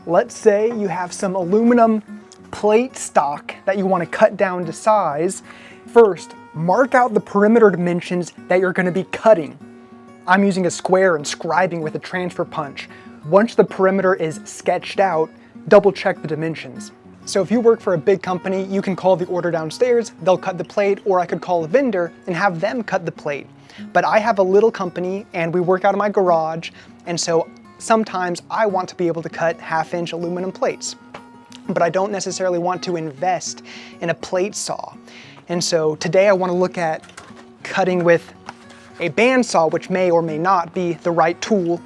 Let's say you have some aluminum plate stock that you want to cut down to size. First, mark out the perimeter dimensions that you're going to be cutting. I'm using a square and scribing with a transfer punch. Once the perimeter is sketched out, double check the dimensions. So if you work for a big company, you can call the order downstairs, they'll cut the plate, or I could call a vendor and have them cut the plate. But I have a little company and we work out of my garage, and so sometimes I want to be able to cut 1/2-inch aluminum plates. But I don't necessarily want to invest in a plate saw. And so today I want to look at cutting with a bandsaw, which may or may not be the right tool,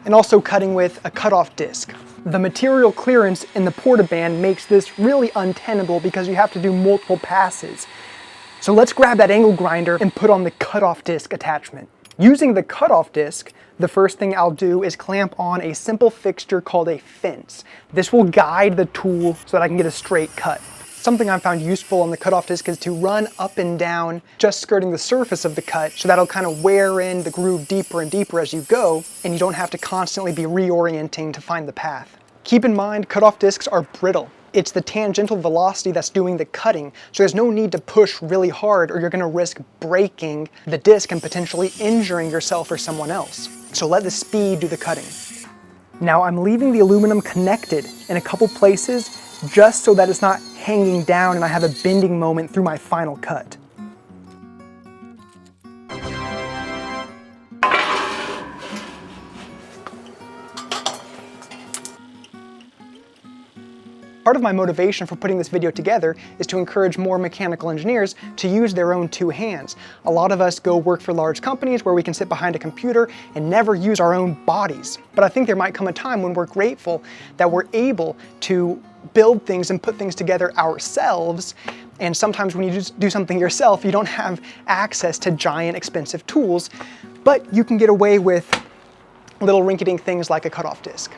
and also cutting with a cutoff disc. The material clearance in the Portaband makes this really untenable because you have to do multiple passes. So let's grab that angle grinder and put on the cutoff disc attachment. Using the cutoff disc, the first thing I'll do is clamp on a simple fixture called a fence. This will guide the tool so that I can get a straight cut. Something I found useful on the cutoff disc is to run up and down, just skirting the surface of the cut, so that'll kind of wear in the groove deeper and deeper as you go, and you don't have to constantly be reorienting to find the path. Keep in mind, cutoff discs are brittle. It's the tangential velocity that's doing the cutting, so there's no need to push really hard or you're gonna risk breaking the disc and potentially injuring yourself or someone else. So let the speed do the cutting. Now I'm leaving the aluminum connected in a couple places just so that it's not hanging down and I have a bending moment through my final cut. Part of my motivation for putting this video together is to encourage more mechanical engineers to use their own two hands. A lot of us go work for large companies where we can sit behind a computer and never use our own bodies. But I think there might come a time when we're grateful that we're able to build things and put things together ourselves. And sometimes when you just do something yourself, you don't have access to giant expensive tools, but you can get away with little rinky-dink things like a cutoff disc.